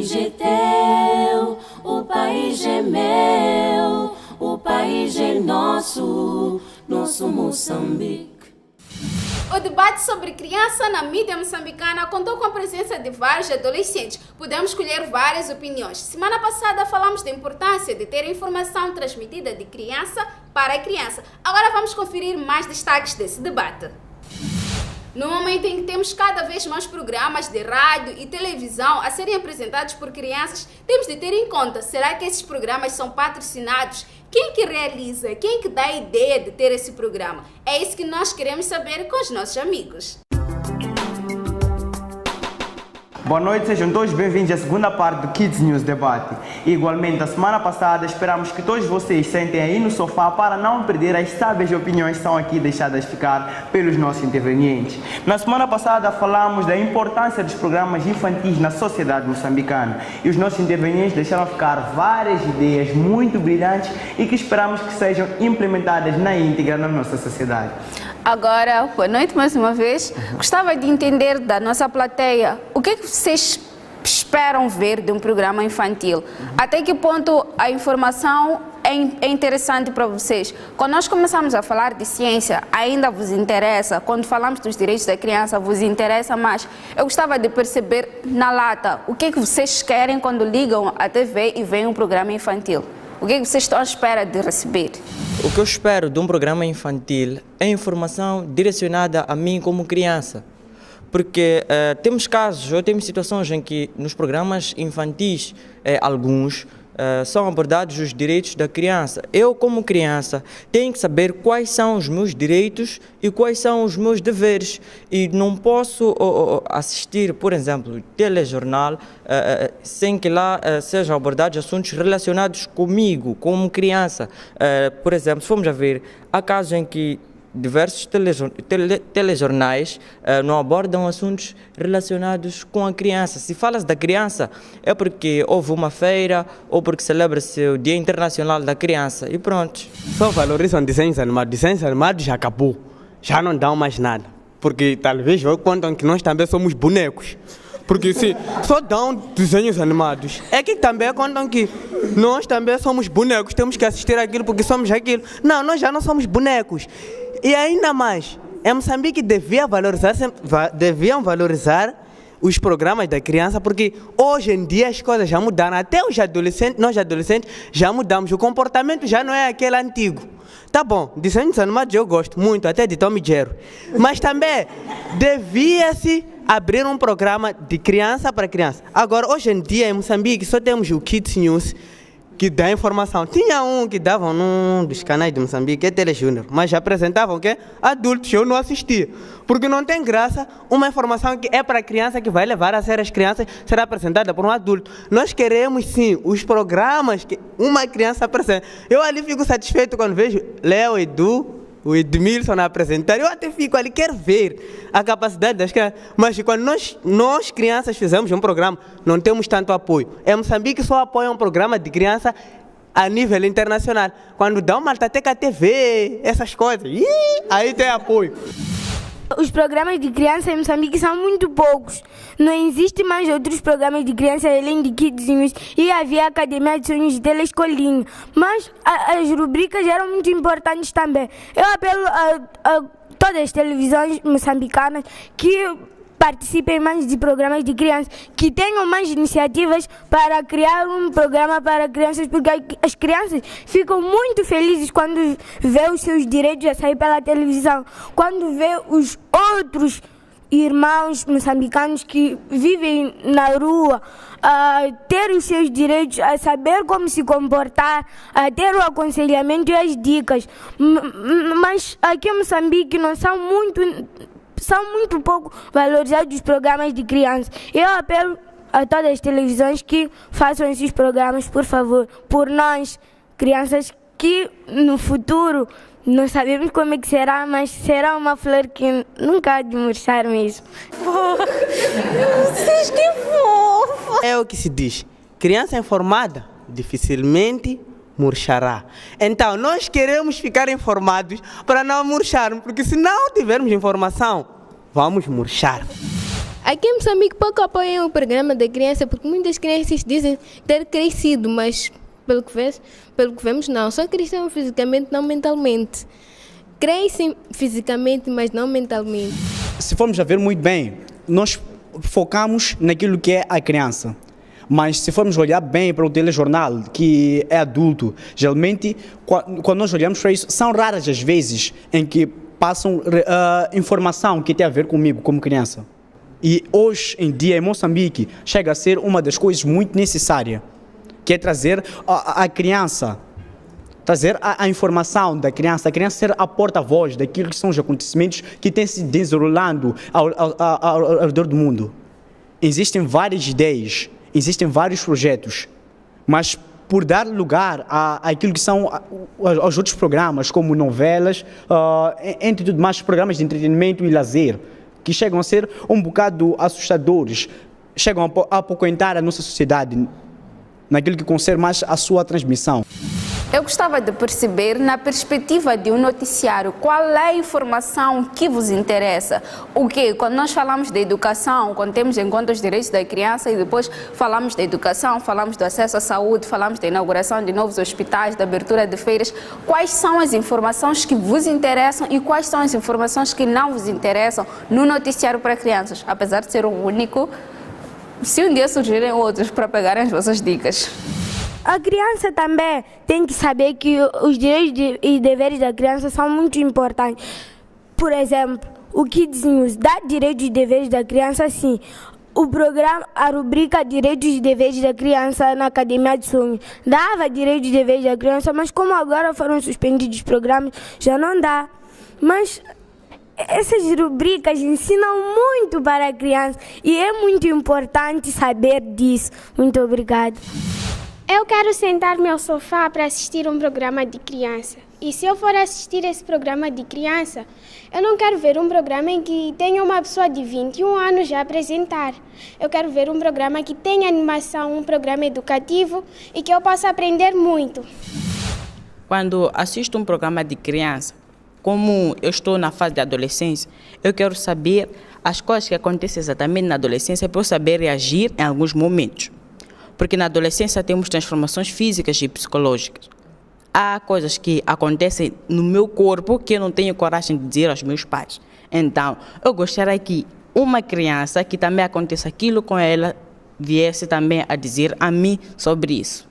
país é teu, o país é meu, o país é nosso, nosso Moçambique. O debate sobre criança na mídia moçambicana contou com a presença de vários adolescentes. Podemos escolher várias opiniões. Semana passada falamos da importância de ter informação transmitida de criança para criança. Agora vamos conferir mais destaques desse debate. No momento em que temos cada vez mais programas de rádio e televisão a serem apresentados por crianças, temos de ter em conta, será que esses programas são patrocinados? Quem que realiza? Quem que dá a ideia de ter esse programa? É isso que nós queremos saber com os nossos amigos. Boa noite, sejam todos bem-vindos à segunda parte do Kids News Debate. Igualmente, a semana passada esperamos que todos vocês sentem aí no sofá para não perder as sábias opiniões que são aqui deixadas ficar pelos nossos intervenientes. Na semana passada falamos da importância dos programas infantis na sociedade moçambicana e os nossos intervenientes deixaram ficar várias ideias muito brilhantes e que esperamos que sejam implementadas na íntegra na nossa sociedade. Agora, boa noite mais uma vez. Gostava de entender da nossa plateia o que é que vocês esperam ver de um programa infantil. Até que ponto a informação é interessante para vocês? Quando nós começamos a falar de ciência, ainda vos interessa? Quando falamos dos direitos da criança, vos interessa mais? Eu gostava de perceber na lata o que é que vocês querem quando ligam a TV e veem um programa infantil. O que é que vocês estão à espera de receber? O que eu espero de um programa infantil é informação direcionada a mim como criança. Porque temos casos ou temos situações em que nos programas infantis, alguns, são abordados os direitos da criança. Eu, como criança, tenho que saber quais são os meus direitos e quais são os meus deveres. E não posso assistir, por exemplo, telejornal, sem que lá sejam abordados assuntos relacionados comigo, como criança. Por exemplo, se formos a ver, há casos em que diversos telejornais não abordam assuntos relacionados com a criança. Se falas da criança, é porque houve uma feira ou porque celebra-se o Dia Internacional da Criança e pronto. Só valorizam desenhos animados. Desenhos animados já acabou. Já não dão mais nada. Porque talvez contam que nós também somos bonecos. Porque se só dão desenhos animados, é que também contam que nós também somos bonecos, temos que assistir aquilo porque somos aquilo. Não, nós já não somos bonecos. E ainda mais, em Moçambique deviam valorizar os programas da criança, porque hoje em dia as coisas já mudaram. Até os adolescentes, nós adolescentes já mudamos, o comportamento já não é aquele antigo. Tá bom, desenhos animados eu gosto muito, até de Tom e Jerry. Mas também devia-se abrir um programa de criança para criança. Agora, hoje em dia em Moçambique só temos o Kids News, que dá informação. Tinha um que davam num dos canais de Moçambique, que é Telejúnior, mas apresentavam o quê? Adultos, eu não assistia. Porque não tem graça uma informação que é para criança, que vai levar a ser as crianças, será apresentada por um adulto. Nós queremos sim os programas que uma criança apresenta. Eu ali fico satisfeito quando vejo Léo, Edu, o Edmilson a apresentar, eu até fico ali, quero ver a capacidade das crianças. Mas quando nós crianças fizemos um programa, não temos tanto apoio. Em Moçambique só apoia um programa de criança a nível internacional. Quando dá uma Altateca TV, essas coisas, aí tem apoio. Os programas de criança em Moçambique são muito poucos. Não existe mais outros programas de criança além de Kids News e havia a Academia de Sonhos de Telescolinha. Mas as rubricas eram muito importantes também. Eu apelo a todas as televisões moçambicanas que participem mais de programas de crianças, que tenham mais iniciativas para criar um programa para crianças, porque as crianças ficam muito felizes quando vê os seus direitos a sair pela televisão, quando vê os outros irmãos moçambicanos que vivem na rua a ter os seus direitos, a saber como se comportar, a ter o aconselhamento e as dicas. Mas aqui em Moçambique não são muito pouco valorizados os programas de crianças. Eu apelo a todas as televisões que façam esses programas, por favor, por nós, crianças, que no futuro não sabemos como é que será, mas será uma flor que nunca há de murchar mesmo. Vocês que fofo! É o que se diz, criança informada dificilmente murchará. Então, nós queremos ficar informados para não murcharmos, porque se não tivermos informação, vamos murchar. Aqui em Moçambique pouco apoiam o programa da criança porque muitas crianças dizem ter crescido, mas pelo que vemos não, só cresceram fisicamente, não mentalmente. Crescem fisicamente, mas não mentalmente. Se formos a ver muito bem, nós focamos naquilo que é a criança. Mas se formos olhar bem para o telejornal, que é adulto, geralmente, quando nós olhamos para isso, são raras as vezes em que passam informação que tem a ver comigo, como criança. E hoje em dia, em Moçambique, chega a ser uma das coisas muito necessárias, que é trazer a criança, trazer a informação da criança, a criança ser a porta-voz daquilo que são os acontecimentos que têm se desenrolando ao redor do mundo. Existem várias ideias, existem vários projetos, mas por dar lugar àquilo que são aos outros programas, como novelas, entre tudo mais, programas de entretenimento e lazer, que chegam a ser um bocado assustadores, chegam a apoquentar a nossa sociedade naquilo que concerne mais a sua transmissão. Eu gostava de perceber, na perspectiva de um noticiário, qual é a informação que vos interessa. O quê? Quando nós falamos de educação, quando temos em conta os direitos da criança e depois falamos da educação, falamos do acesso à saúde, falamos da inauguração de novos hospitais, da abertura de feiras, quais são as informações que vos interessam e quais são as informações que não vos interessam no noticiário para crianças? Apesar de ser o único, se um dia surgirem outros para pegarem as vossas dicas. A criança também tem que saber que os direitos e deveres da criança são muito importantes. Por exemplo, o Kids News dá direitos e deveres da criança, sim. O programa, a rubrica Direitos e Deveres da Criança na Academia de Sonhos dava direitos e deveres da criança, mas como agora foram suspendidos os programas, já não dá. Mas essas rubricas ensinam muito para a criança e é muito importante saber disso. Muito obrigada. Eu quero sentar-me ao sofá para assistir um programa de criança. E se eu for assistir esse programa de criança, eu não quero ver um programa em que tenha uma pessoa de 21 anos a apresentar. Eu quero ver um programa que tenha animação, um programa educativo e que eu possa aprender muito. Quando assisto um programa de criança, como eu estou na fase de adolescência, eu quero saber as coisas que acontecem exatamente na adolescência para eu saber reagir em alguns momentos. Porque na adolescência temos transformações físicas e psicológicas. Há coisas que acontecem no meu corpo que eu não tenho coragem de dizer aos meus pais. Então, eu gostaria que uma criança que também aconteça aquilo com ela viesse também a dizer a mim sobre isso.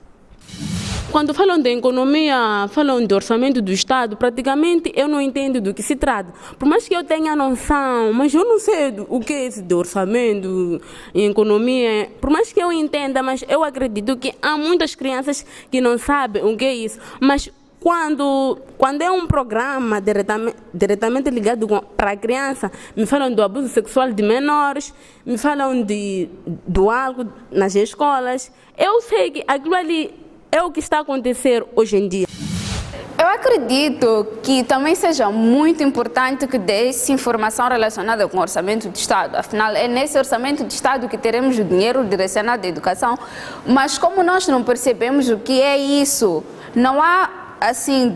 Quando falam de economia, falam de orçamento do Estado, praticamente eu não entendo do que se trata. Por mais que eu tenha noção, mas eu não sei o que é esse de orçamento e economia. Por mais que eu entenda, mas eu acredito que há muitas crianças que não sabem o que é isso. Mas quando é um programa diretamente ligado para a criança, me falam do abuso sexual de menores, me falam do álcool nas escolas, eu sei que aquilo ali é o que está a acontecer hoje em dia. Eu acredito que também seja muito importante que dê-se informação relacionada com o orçamento do Estado. Afinal, é nesse orçamento do Estado que teremos o dinheiro direcionado à educação. Mas como nós não percebemos o que é isso, não há assim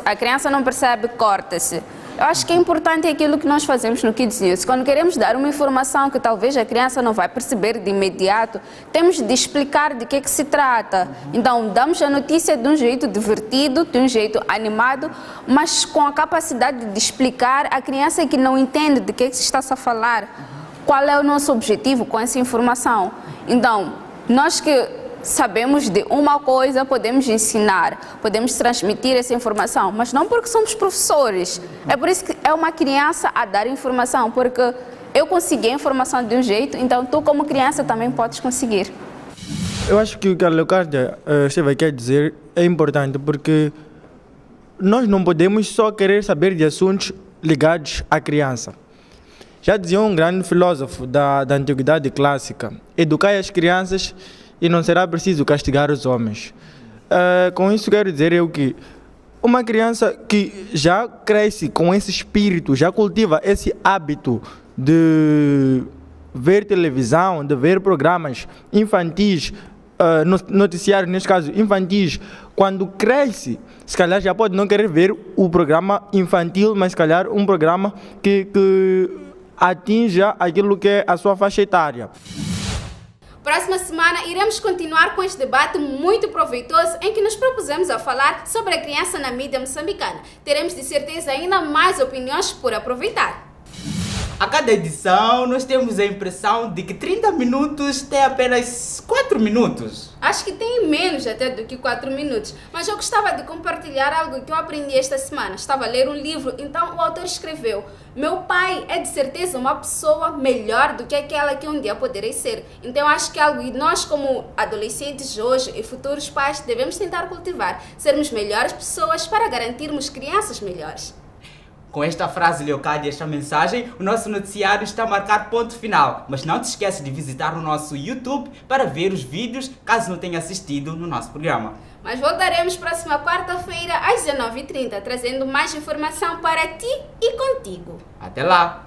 a criança não percebe, corta-se. Eu acho que é importante aquilo que nós fazemos no Kids News. Quando queremos dar uma informação que talvez a criança não vai perceber de imediato, temos de explicar de que se trata. Então, damos a notícia de um jeito divertido, de um jeito animado, mas com a capacidade de explicar à criança que não entende de que se está a falar, qual é o nosso objetivo com essa informação. Então, nós que sabemos de uma coisa, podemos ensinar, podemos transmitir essa informação, mas não porque somos professores. É por isso que é uma criança a dar informação, porque eu consegui a informação de um jeito, então tu como criança também podes conseguir. Eu acho que o que a Leocádia esteve aqui a dizer é importante, porque nós não podemos só querer saber de assuntos ligados à criança. Já dizia um grande filósofo da antiguidade clássica: educai as crianças e não será preciso castigar os homens. Com isso quero dizer eu que uma criança que já cresce com esse espírito, já cultiva esse hábito de ver televisão, de ver programas infantis, noticiários, neste caso infantis, quando cresce, se calhar já pode não querer ver o programa infantil, mas se calhar um programa que atinja aquilo que é a sua faixa etária. Próxima semana iremos continuar com este debate muito proveitoso em que nos propusemos a falar sobre a criança na mídia moçambicana. Teremos de certeza ainda mais opiniões por aproveitar. A cada edição, nós temos a impressão de que 30 minutos tem apenas 4 minutos. Acho que tem menos até do que 4 minutos, mas eu gostava de compartilhar algo que eu aprendi esta semana. Estava a ler um livro, então o autor escreveu: meu pai é de certeza uma pessoa melhor do que aquela que um dia poderei ser. Então acho que é algo que nós como adolescentes hoje e futuros pais devemos tentar cultivar. Sermos melhores pessoas para garantirmos crianças melhores. Com esta frase, Leocádia, esta mensagem, o nosso noticiário está a marcar ponto final. Mas não te esqueças de visitar o nosso YouTube para ver os vídeos, caso não tenha assistido no nosso programa. Mas voltaremos próxima quarta-feira às 19h30, trazendo mais informação para ti e contigo. Até lá!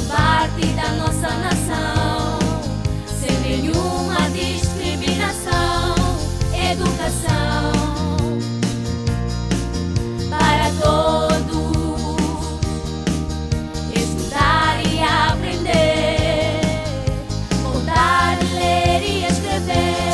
Parte da nossa nação, sem nenhuma discriminação. Educação para todos, estudar e aprender, contar, ler e escrever.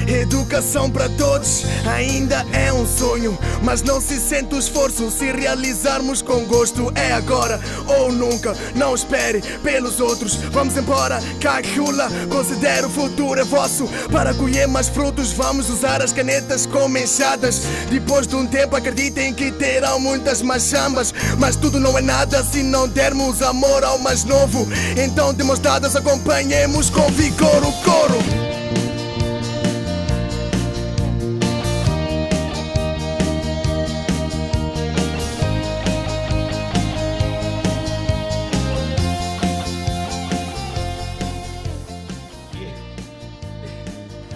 Educação para todos ainda é um sonho, mas não se sente o esforço. Se realizarmos com gosto, é agora ou nunca. Não espere pelos outros, vamos embora, calcula. Considera o futuro é vosso. Para colher mais frutos, vamos usar as canetas como enxadas. Depois de um tempo, acreditem que terão muitas mais chambas. Mas tudo não é nada se não dermos amor ao mais novo. Então, de mãos dadas, acompanhemos com vigor o coro.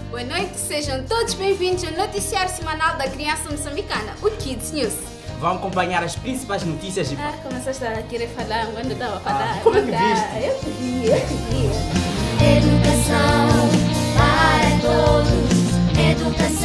Boa noite, sejam todos bem-vindos ao noticiário semanal da criança moçambicana, o Kids News. Vamos acompanhar as principais notícias de... Começaste a querer falar quando eu estava a falar. Como é que viste? Eu queria. Educação para todos, educação.